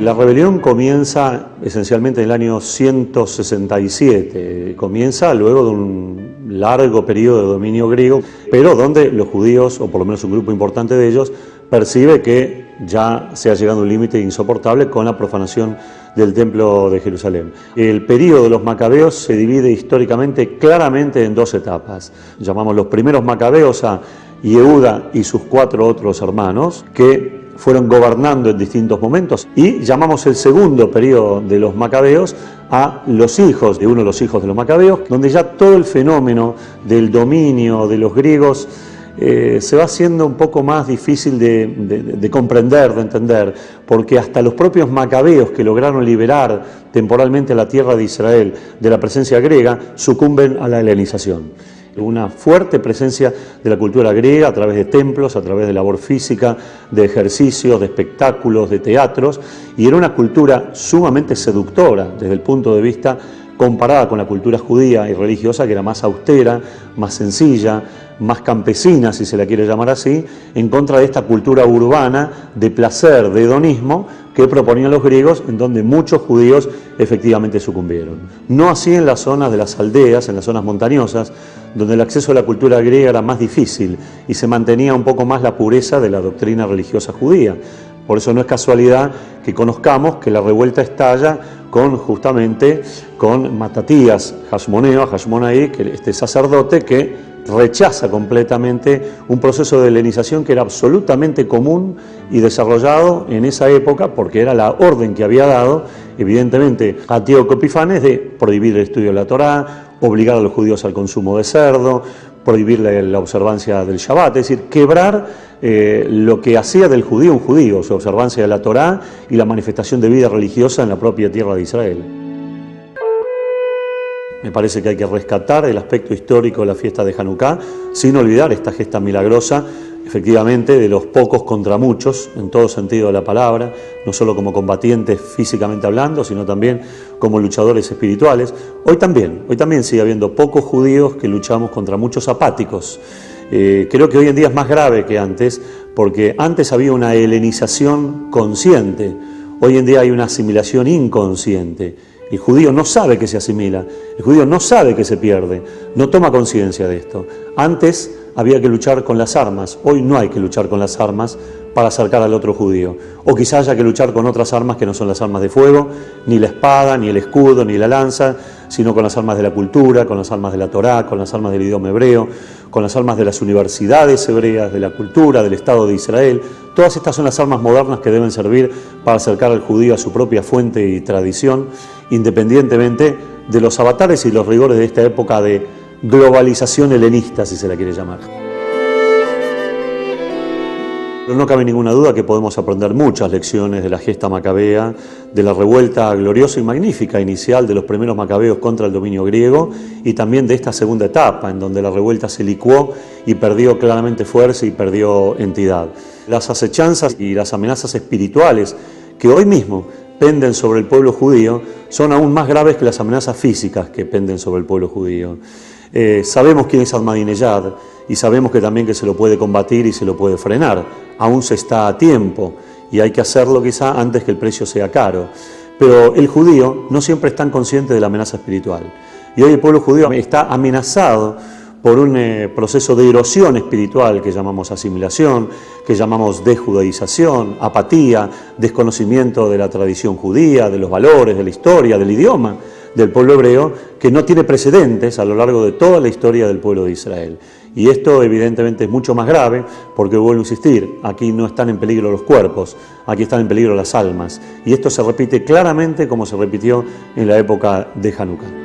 La rebelión comienza esencialmente en el año 167, comienza luego de un largo periodo de dominio griego, pero donde los judíos, o por lo menos un grupo importante de ellos, percibe que ya se ha llegado a un límite insoportable con la profanación del Templo de Jerusalén. El período de los macabeos se divide históricamente claramente en dos etapas. Llamamos los primeros macabeos a Yehuda y sus 4 otros hermanos, que fueron gobernando en distintos momentos, y llamamos el segundo periodo de los macabeos a los hijos de uno de los hijos de los macabeos, donde ya todo el fenómeno del dominio de los griegos se va haciendo un poco más difícil de comprender, de entender, porque hasta los propios macabeos que lograron liberar temporalmente a la tierra de Israel de la presencia griega sucumben a la helenización. Una fuerte presencia de la cultura griega a través de templos, a través de labor física, de ejercicios, de espectáculos, de teatros, y era una cultura sumamente seductora desde el punto de vista comparada con la cultura judía y religiosa, que era más austera, más sencilla, más campesina, si se la quiere llamar así, en contra de esta cultura urbana de placer, de hedonismo, que proponían los griegos, en donde muchos judíos efectivamente sucumbieron. No así en las zonas de las aldeas, en las zonas montañosas, donde el acceso a la cultura griega era más difícil y se mantenía un poco más la pureza de la doctrina religiosa judía. Por eso no es casualidad que conozcamos que la revuelta estalla justamente con Matatías Hashmonaí, que este sacerdote que rechaza completamente un proceso de helenización que era absolutamente común y desarrollado en esa época, porque era la orden que había dado, evidentemente, Antíoco Epifanes, de prohibir el estudio de la Torá, obligar a los judíos al consumo de cerdo, prohibir la observancia del Shabbat, es decir, quebrar lo que hacía del judío un judío, su observancia de la Torá y la manifestación de vida religiosa en la propia tierra de Israel. Me parece que hay que rescatar el aspecto histórico de la fiesta de Hanukkah, sin olvidar esta gesta milagrosa, efectivamente, de los pocos contra muchos, en todo sentido de la palabra, no solo como combatientes físicamente hablando, sino también como luchadores espirituales. Hoy también sigue habiendo pocos judíos que luchamos contra muchos apáticos. Creo que hoy en día es más grave que antes, porque antes había una helenización consciente, hoy en día hay una asimilación inconsciente. El judío no sabe que se asimila, el judío no sabe que se pierde, no toma conciencia de esto. Antes había que luchar con las armas, hoy no hay que luchar con las armas para acercar al otro judío. O quizás haya que luchar con otras armas que no son las armas de fuego, ni la espada, ni el escudo, ni la lanza, sino con las armas de la cultura, con las armas de la Torá, con las armas del idioma hebreo, con las armas de las universidades hebreas, de la cultura, del Estado de Israel. Todas estas son las armas modernas que deben servir para acercar al judío a su propia fuente y tradición, independientemente de los avatares y los rigores de esta época de globalización helenista, si se la quiere llamar. Pero no cabe ninguna duda que podemos aprender muchas lecciones de la gesta macabea, de la revuelta gloriosa y magnífica inicial de los primeros macabeos contra el dominio griego, y también de esta segunda etapa, en donde la revuelta se licuó y perdió claramente fuerza y perdió entidad. Las acechanzas y las amenazas espirituales que hoy mismo penden sobre el pueblo judío son aún más graves que las amenazas físicas que penden sobre el pueblo judío. Sabemos quién es Ahmadinejad y sabemos que también que se lo puede combatir y se lo puede frenar. Aún se está a tiempo y hay que hacerlo quizá antes que el precio sea caro. Pero el judío no siempre es tan consciente de la amenaza espiritual. Y hoy el pueblo judío está amenazado por un proceso de erosión espiritual que llamamos asimilación, que llamamos desjudaización, apatía, desconocimiento de la tradición judía, de los valores, de la historia, del idioma del pueblo hebreo, que no tiene precedentes a lo largo de toda la historia del pueblo de Israel. Y esto evidentemente es mucho más grave porque, vuelvo a insistir, aquí no están en peligro los cuerpos, aquí están en peligro las almas. Y esto se repite claramente como se repitió en la época de Hanukkah.